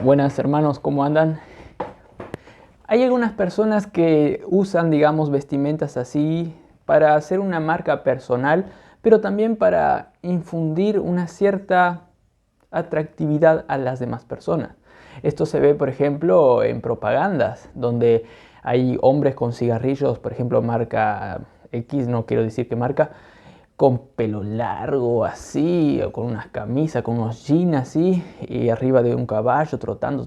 Buenas hermanos, ¿cómo andan? Hay algunas personas que usan, digamos, vestimentas así para hacer una marca personal, pero también para infundir una cierta atractividad a las demás personas. Esto se ve, por ejemplo, en propagandas, donde hay hombres con cigarrillos, por ejemplo, marca X, no quiero decir qué marca, con pelo largo así, o con unas camisas, con unos jeans así, y arriba de un caballo trotando,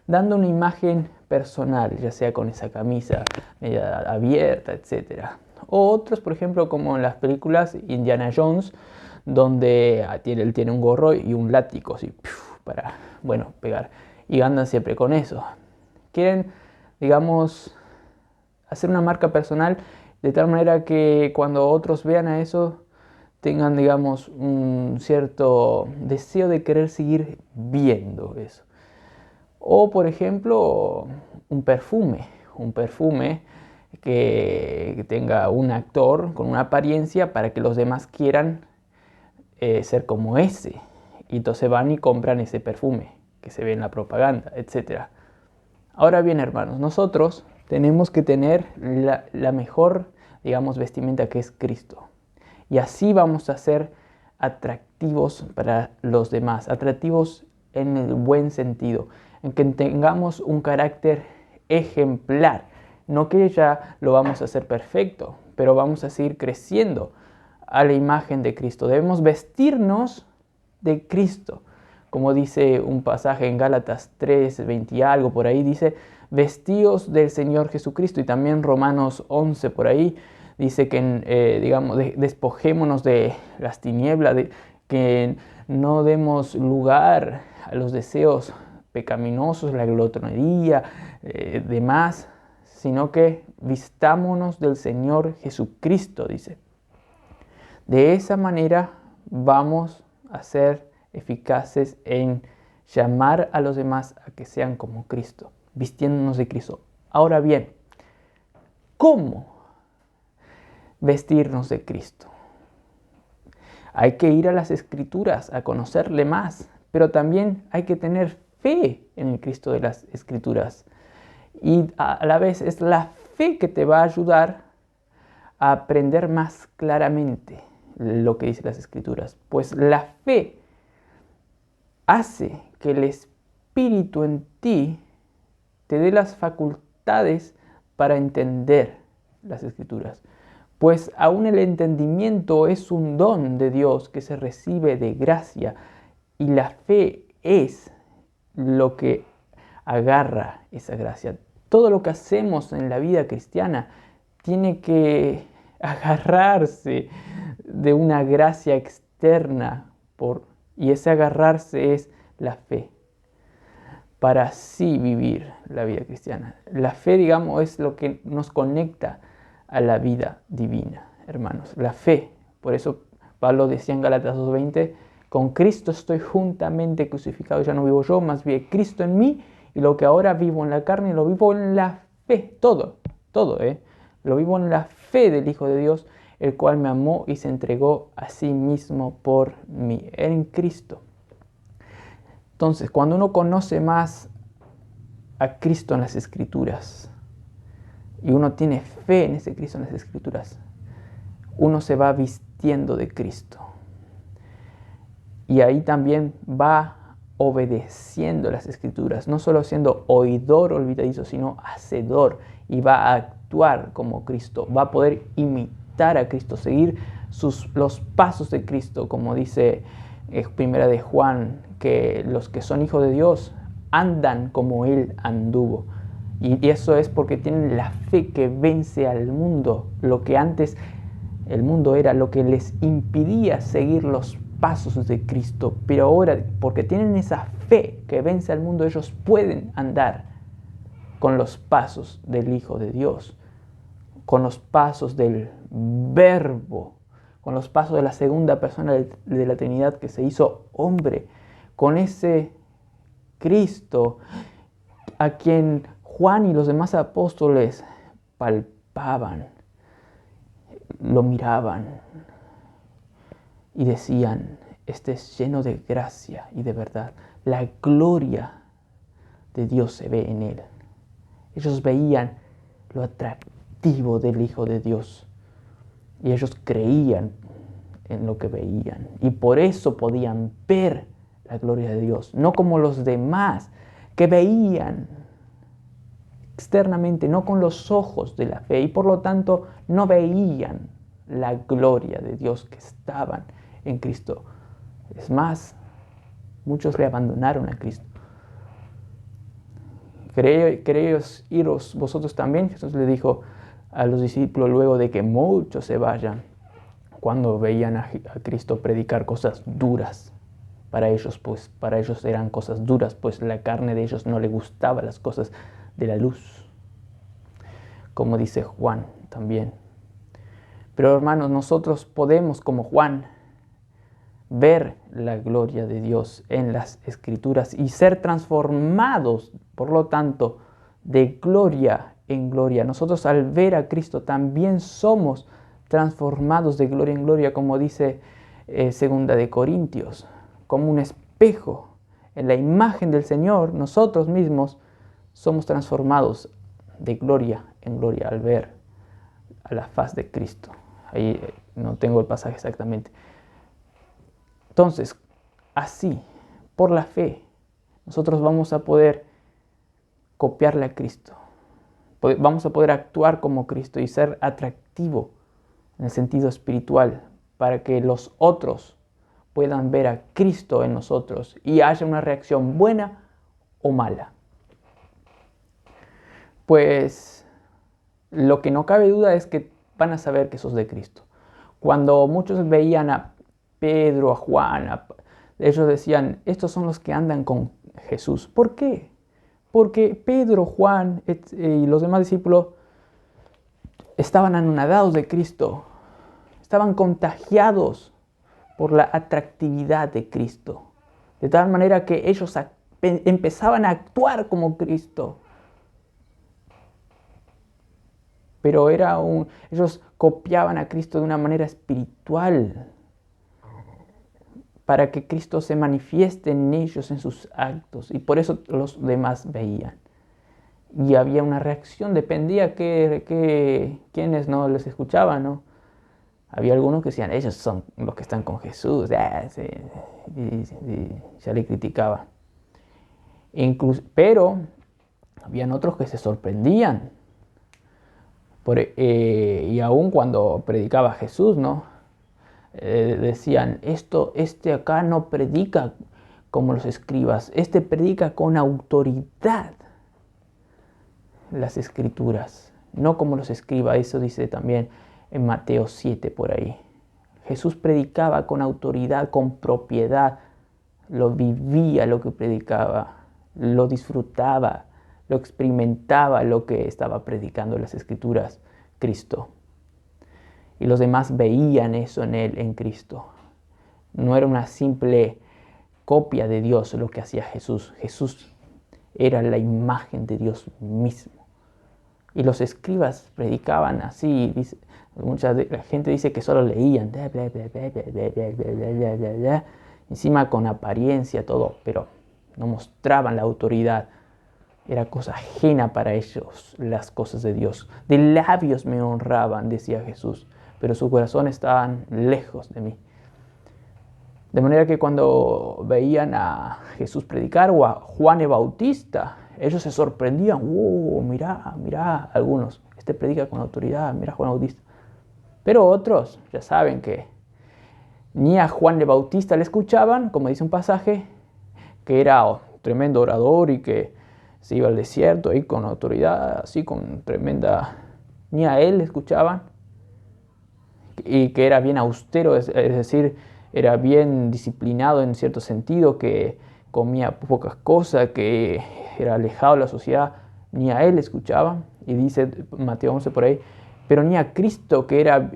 dando una imagen personal, ya sea con esa camisa media abierta, etcétera. O otros, por ejemplo, como en las películas Indiana Jones, donde él tiene un gorro y un látigo así, para, bueno, pegar. Y andan siempre con eso. Quieren, digamos, hacer una marca personal de tal manera que cuando otros vean a eso tengan, digamos, un cierto deseo de querer seguir viendo eso. O, por ejemplo, un perfume que tenga un actor con una apariencia para que los demás quieran ser como ese. Y entonces van y compran ese perfume que se ve en la propaganda, etc. Ahora bien, hermanos, nosotros tenemos que tener la mejor, digamos, vestimenta que es Cristo. Y así vamos a ser atractivos para los demás, atractivos en el buen sentido, en que tengamos un carácter ejemplar. No que ya lo vamos a hacer perfecto, pero vamos a seguir creciendo a la imagen de Cristo. Debemos vestirnos de Cristo. Como dice un pasaje en Gálatas 3, 20 y algo por ahí, dice, vestíos del Señor Jesucristo. Y también Romanos 11 por ahí dice que, digamos, despojémonos de las tinieblas, de que no demos lugar a los deseos pecaminosos, la glotonería, demás, sino que vistámonos del Señor Jesucristo, dice. De esa manera vamos a ser eficaces en llamar a los demás a que sean como Cristo, vistiéndonos de Cristo. Ahora bien, ¿cómo vestirnos de Cristo? Hay que ir a las Escrituras a conocerle más, pero también hay que tener fe en el Cristo de las Escrituras. Y a la vez es la fe que te va a ayudar a aprender más claramente lo que dicen las Escrituras. Pues la fe hace que el Espíritu en ti te dé las facultades para entender las Escrituras. Pues aún el entendimiento es un don de Dios que se recibe de gracia y la fe es lo que agarra esa gracia. Todo lo que hacemos en la vida cristiana tiene que agarrarse de una gracia externa y ese agarrarse es la fe para así vivir la vida cristiana. La fe, digamos, es lo que nos conecta a la vida divina, hermanos. La fe, por eso Pablo decía en Gálatas 2:20, con Cristo estoy juntamente crucificado, ya no vivo yo, más vive Cristo en mí, y lo que ahora vivo en la carne, lo vivo en la fe, todo, lo vivo en la fe del Hijo de Dios, el cual me amó y se entregó a sí mismo por mí, en Cristo. Entonces, cuando uno conoce más a Cristo en las Escrituras y uno tiene fe en ese Cristo en las Escrituras, uno se va vistiendo de Cristo. Y ahí también va obedeciendo las Escrituras, no solo siendo oidor olvidadizo, sino hacedor, y va a actuar como Cristo, va a poder imitar a Cristo, seguir los pasos de Cristo, como dice Primera de Juan, que los que son hijos de Dios andan como Él anduvo. Y eso es porque tienen la fe que vence al mundo, lo que antes el mundo era lo que les impidía seguir los pasos de Cristo, pero ahora, porque tienen esa fe que vence al mundo, ellos pueden andar con los pasos del Hijo de Dios, con los pasos del Verbo, con los pasos de la segunda persona de la Trinidad que se hizo hombre, con ese Cristo a quien Juan y los demás apóstoles palpaban, lo miraban y decían, estés lleno de gracia y de verdad. La gloria de Dios se ve en él. Ellos veían lo atractivo del Hijo de Dios y ellos creían en lo que veían y por eso podían ver la gloria de Dios, no como los demás que veían externamente, no con los ojos de la fe y por lo tanto no veían la gloria de Dios que estaban en Cristo. Es más, muchos le abandonaron a Cristo. ¿Queréis iros vosotros también? Jesús le dijo a los discípulos luego de que muchos se vayan, cuando veían a Cristo predicar cosas duras para ellos, pues para ellos eran cosas duras, pues la carne de ellos no le gustaba las cosas de la luz, como dice Juan también. Pero hermanos, nosotros podemos, como Juan, ver la gloria de Dios en las Escrituras y ser transformados, por lo tanto, de gloria en gloria. Nosotros al ver a Cristo también somos transformados de gloria en gloria, como dice Segunda de Corintios, como un espejo. En la imagen del Señor, nosotros mismos somos transformados de gloria en gloria al ver a la faz de Cristo. Ahí no tengo el pasaje exactamente. Entonces, así, por la fe, nosotros vamos a poder copiarle a Cristo. Vamos a poder actuar como Cristo y ser atractivo en el sentido espiritual para que los otros puedan ver a Cristo en nosotros y haya una reacción buena o mala. Pues lo que no cabe duda es que van a saber que sos de Cristo. Cuando muchos veían a Pedro, a Juan, ellos decían, estos son los que andan con Jesús. ¿Por qué? Porque Pedro, Juan y los demás discípulos estaban anonadados de Cristo, estaban contagiados por la atractividad de Cristo, de tal manera que ellos empezaban a actuar como Cristo. Pero ellos copiaban a Cristo de una manera espiritual, para que Cristo se manifieste en ellos, en sus actos. Y por eso los demás veían. Y había una reacción, dependía quiénes no les escuchaban, ¿no? Había algunos que decían, ellos son los que están con Jesús. Y ya le criticaban. Pero habían otros que se sorprendían. Y aún cuando predicaba Jesús, ¿no? Decían, este acá no predica como los escribas, este predica con autoridad las Escrituras, no como los escribas. Eso dice también en Mateo 7 por ahí. Jesús predicaba con autoridad, con propiedad, lo vivía lo que predicaba, lo disfrutaba, lo experimentaba lo que estaba predicando las Escrituras, Cristo. Y los demás veían eso en él, en Cristo. No era una simple copia de Dios lo que hacía Jesús. Jesús era la imagen de Dios mismo. Y los escribas predicaban así. La gente dice que solo leían. Encima con apariencia todo, pero no mostraban la autoridad. Era cosa ajena para ellos las cosas de Dios. De labios me honraban, decía Jesús, pero su corazón estaban lejos de mí. De manera que cuando veían a Jesús predicar o a Juan el Bautista, ellos se sorprendían. Mirá, algunos, este predica con autoridad, mira Juan el Bautista. Pero otros ya saben que ni a Juan el Bautista le escuchaban, como dice un pasaje, que era tremendo orador y que se iba al desierto ahí con autoridad, así con tremenda... Ni a él le escuchaban. Y que era bien austero, es decir, era bien disciplinado en cierto sentido, que comía pocas cosas, que era alejado de la sociedad. Ni a él le escuchaban. Y dice Mateo 11 por ahí, pero ni a Cristo, que era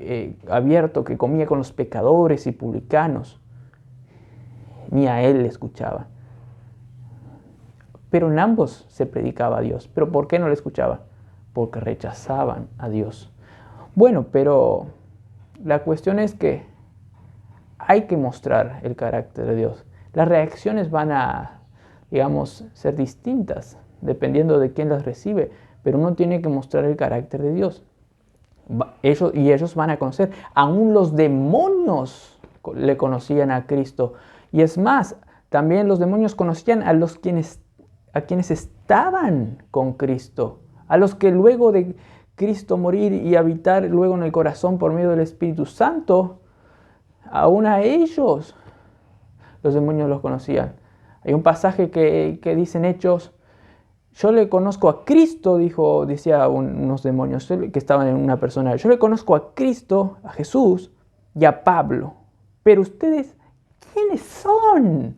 abierto, que comía con los pecadores y publicanos. Ni a él le escuchaban. Pero en ambos se predicaba a Dios. ¿Pero por qué no le escuchaban? Porque rechazaban a Dios. Bueno, pero la cuestión es que hay que mostrar el carácter de Dios. Las reacciones van a, digamos, ser distintas dependiendo de quién las recibe, pero uno tiene que mostrar el carácter de Dios. Ellos van a conocer. Aún los demonios le conocían a Cristo. Y es más, también los demonios conocían a quienes estaban con Cristo, a los que luego de Cristo morir y habitar luego en el corazón por medio del Espíritu Santo, aún a ellos los demonios los conocían. Hay un pasaje que dice en Hechos: yo le conozco a Cristo, decía unos demonios que estaban en una persona. Yo le conozco a Cristo, a Jesús y a Pablo. Pero ustedes, ¿quiénes son?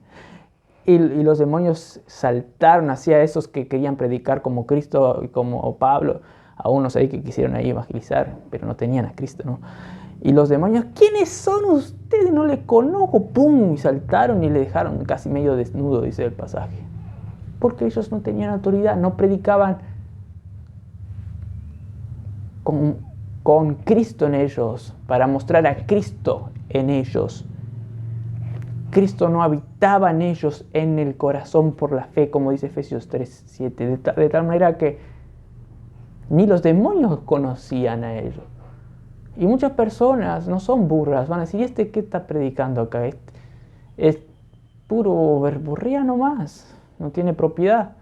Y los demonios saltaron hacia esos que querían predicar como Cristo y como Pablo. A unos ahí que quisieron ahí evangelizar, pero no tenían a Cristo, ¿no? Y los demonios: ¿quiénes son ustedes? No le conozco. ¡Pum! Y saltaron y le dejaron casi medio desnudo, dice el pasaje. Porque ellos no tenían autoridad, no predicaban con Cristo en ellos, para mostrar a Cristo en ellos. Cristo no habitaba en ellos en el corazón por la fe, como dice Efesios 3:7, de tal manera que ni los demonios conocían a ellos. Y muchas personas no son burras, van a decir: ¿este qué está predicando acá? Es puro verborrea nomás, no tiene propiedad.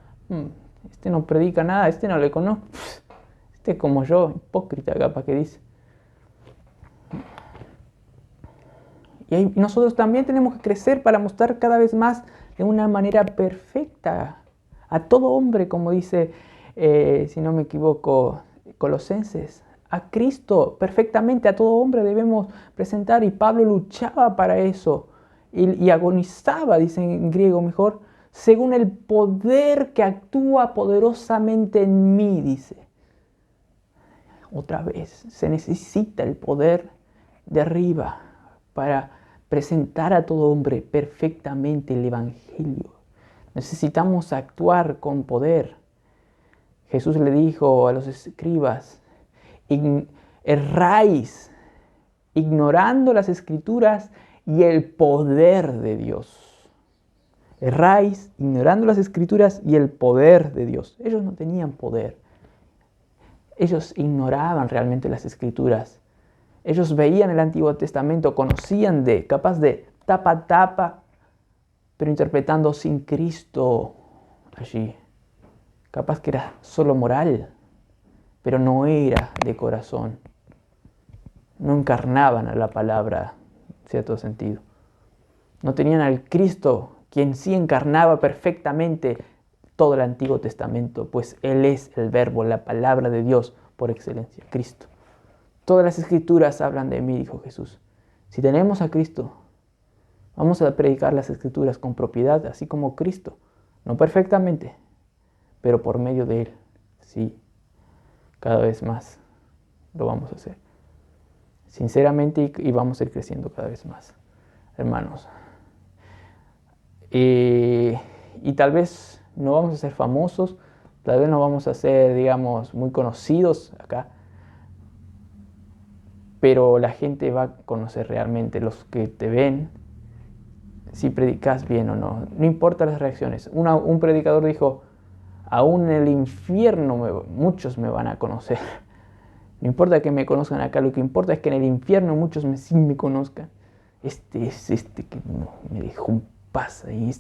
Este no predica nada, este no le conozco. Este es como yo, hipócrita capaz que dice. Y nosotros también tenemos que crecer para mostrar cada vez más de una manera perfecta a todo hombre, como dice, si no me equivoco, Colosenses. A Cristo perfectamente, a todo hombre debemos presentar, y Pablo luchaba para eso y agonizaba, dice en griego mejor, según el poder que actúa poderosamente en mí, dice. Otra vez, se necesita el poder de arriba para presentar a todo hombre perfectamente el Evangelio. Necesitamos actuar con poder. Jesús le dijo a los escribas: erráis, ignorando las Escrituras y el poder de Dios. Erráis, ignorando las Escrituras y el poder de Dios. Ellos no tenían poder. Ellos ignoraban realmente las Escrituras. Ellos veían el Antiguo Testamento, conocían capaz de tapa a tapa, pero interpretando sin Cristo allí. Capaz que era solo moral, pero no era de corazón. No encarnaban a la palabra, en cierto sentido. No tenían al Cristo, quien sí encarnaba perfectamente todo el Antiguo Testamento, pues Él es el Verbo, la palabra de Dios por excelencia, Cristo. Todas las Escrituras hablan de mí, dijo Jesús. Si tenemos a Cristo, vamos a predicar las Escrituras con propiedad, así como Cristo. No perfectamente, pero por medio de Él, sí, cada vez más lo vamos a hacer. Sinceramente, y vamos a ir creciendo cada vez más, hermanos. Y tal vez no vamos a ser famosos, tal vez no vamos a ser, digamos, muy conocidos acá, pero la gente va a conocer realmente, los que te ven, si predicas bien o no. No importa las reacciones. Un predicador dijo: aún en el infierno muchos me van a conocer. No importa que me conozcan acá, lo que importa es que en el infierno muchos sí me conozcan. Este es este que me dejó un paz ahí.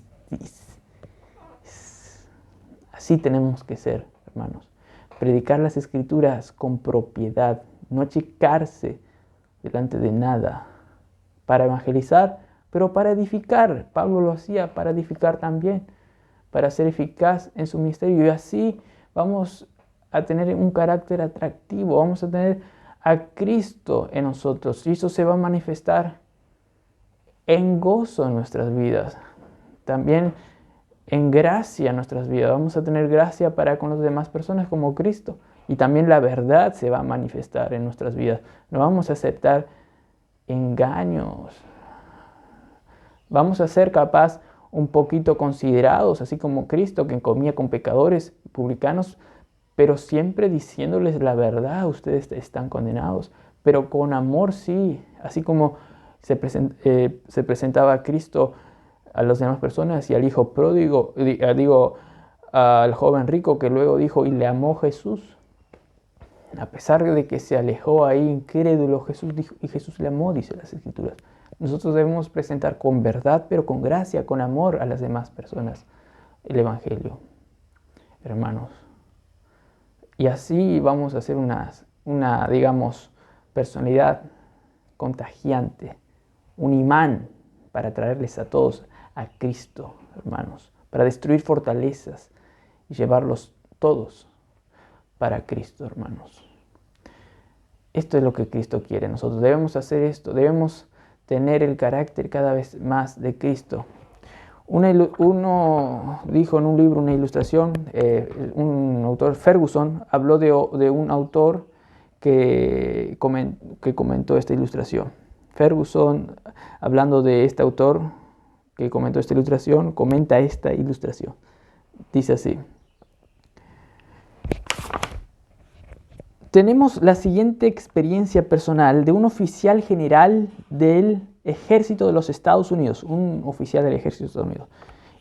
Así tenemos que ser, hermanos. Predicar las Escrituras con propiedad, no achicarse delante de nada, para evangelizar, pero para edificar. Pablo lo hacía para edificar también, para ser eficaz en su ministerio, y así vamos a tener un carácter atractivo, vamos a tener a Cristo en nosotros, y eso se va a manifestar en gozo en nuestras vidas, también en gracia en nuestras vidas. Vamos a tener gracia para con las demás personas como Cristo, y también la verdad se va a manifestar en nuestras vidas. No vamos a aceptar engaños. Vamos a ser capaz un poquito considerados, así como Cristo, que comía con pecadores, publicanos, pero siempre diciéndoles la verdad. Ustedes están condenados, pero con amor sí, así como se presentaba a Cristo a las demás personas y al hijo pródigo, al joven rico que luego dijo y le amó Jesús. A pesar de que se alejó ahí incrédulo, Jesús dijo, y Jesús le amó, dice las Escrituras. Nosotros debemos presentar con verdad, pero con gracia, con amor a las demás personas el Evangelio, hermanos. Y así vamos a ser una, digamos, personalidad contagiante, un imán para traerles a todos a Cristo, hermanos, para destruir fortalezas y llevarlos todos para Cristo, hermanos. Esto es lo que Cristo quiere. Nosotros debemos hacer esto, debemos tener el carácter cada vez más de Cristo. Uno dijo en un libro, una ilustración, un autor, Ferguson, habló de un autor que comentó esta ilustración. Ferguson, hablando de este autor que comentó esta ilustración, comenta esta ilustración. Dice así: tenemos la siguiente experiencia personal de un oficial general del ejército de los Estados Unidos, un oficial del ejército de Estados Unidos.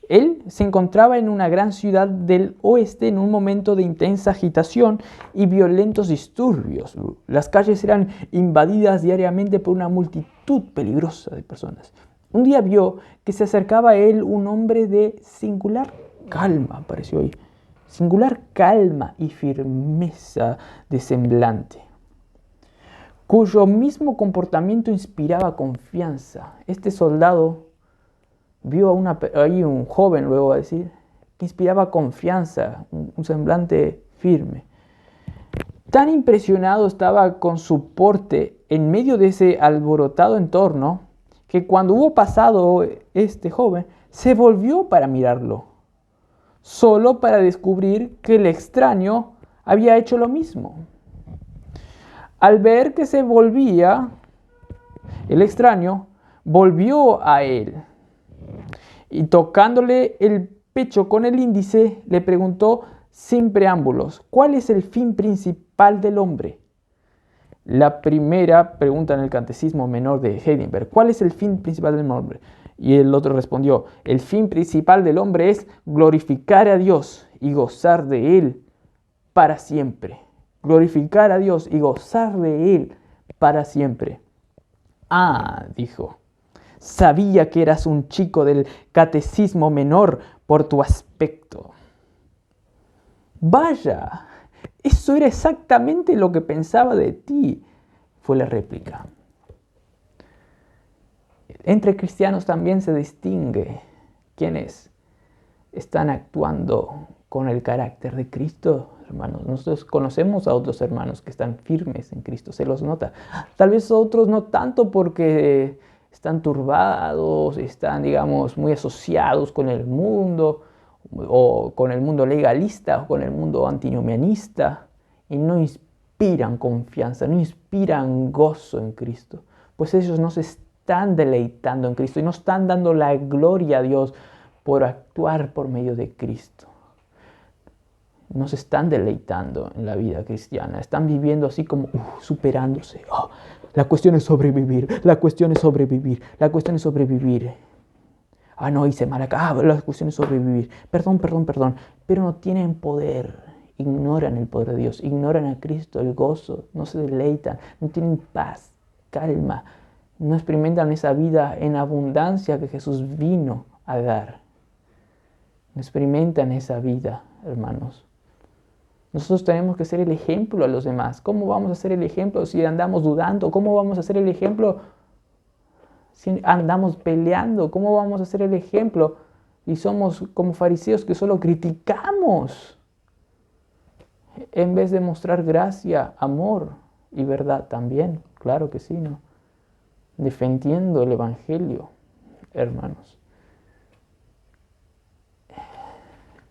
Él se encontraba en una gran ciudad del oeste en un momento de intensa agitación y violentos disturbios. Las calles eran invadidas diariamente por una multitud peligrosa de personas. Un día vio que se acercaba a él un hombre de singular calma, apareció ahí, singular calma y firmeza de semblante, cuyo mismo comportamiento inspiraba confianza. Este soldado vio ahí un joven, luego va a decir, que inspiraba confianza, un semblante firme. Tan impresionado estaba con su porte en medio de ese alborotado entorno, que cuando hubo pasado este joven, se volvió para mirarlo, solo para descubrir que el extraño había hecho lo mismo. Al ver que se volvía, el extraño volvió a él y tocándole el pecho con el índice, le preguntó sin preámbulos: ¿cuál es el fin principal del hombre? La primera pregunta en el Catecismo Menor de Heidelberg: ¿cuál es el fin principal del hombre? Y el otro respondió: el fin principal del hombre es glorificar a Dios y gozar de Él para siempre. Glorificar a Dios y gozar de Él para siempre. Ah, dijo, sabía que eras un chico del Catecismo Menor por tu aspecto. Vaya, eso era exactamente lo que pensaba de ti, fue la réplica. Entre cristianos también se distingue quienes están actuando con el carácter de Cristo, hermanos. Nosotros conocemos a otros hermanos que están firmes en Cristo, se los nota. Tal vez otros no tanto porque están turbados, están, digamos, muy asociados con el mundo, o con el mundo legalista, o con el mundo antinomianista, y no inspiran confianza, no inspiran gozo en Cristo, pues ellos no se están deleitando en Cristo y no están dando la gloria a Dios por actuar por medio de Cristo. No se están deleitando en la vida cristiana, están viviendo así como superándose. Oh, la cuestión es sobrevivir, la cuestión es sobrevivir, la cuestión es sobrevivir. Ah, no, hice mal acá, la cuestión es sobrevivir. Perdón, pero no tienen poder, ignoran el poder de Dios, ignoran a Cristo, el gozo, no se deleitan, no tienen paz, calma, no experimentan esa vida en abundancia que Jesús vino a dar. No experimentan esa vida, hermanos. Nosotros tenemos que ser el ejemplo a los demás. ¿Cómo vamos a ser el ejemplo si andamos dudando? ¿Cómo vamos a ser el ejemplo si andamos peleando? ¿Cómo vamos a ser el ejemplo y somos como fariseos que solo criticamos en vez de mostrar gracia, amor y verdad también? Claro que sí, ¿no? Defendiendo el Evangelio, hermanos.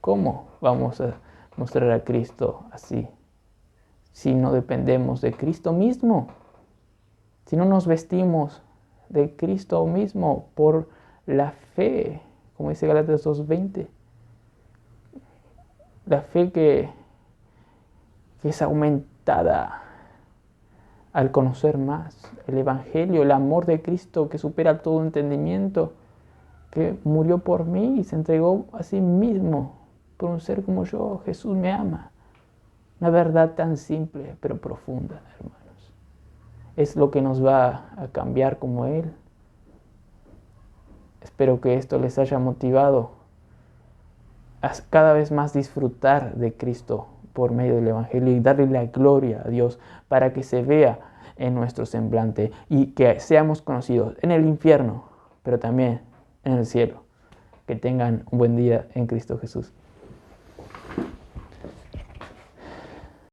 ¿Cómo vamos a mostrar a Cristo así si no dependemos de Cristo mismo? Si no nos vestimos de Cristo mismo por la fe, como dice Gálatas 2:20. La fe que es aumentada al conocer más el Evangelio, el amor de Cristo que supera todo entendimiento, que murió por mí y se entregó a sí mismo por un ser como yo. Jesús me ama. Una verdad tan simple pero profunda, hermanos. Es lo que nos va a cambiar como Él. Espero que esto les haya motivado a cada vez más disfrutar de Cristo por medio del Evangelio y darle la gloria a Dios para que se vea en nuestro semblante y que seamos conocidos en el infierno, pero también en el cielo. Que tengan un buen día en Cristo Jesús.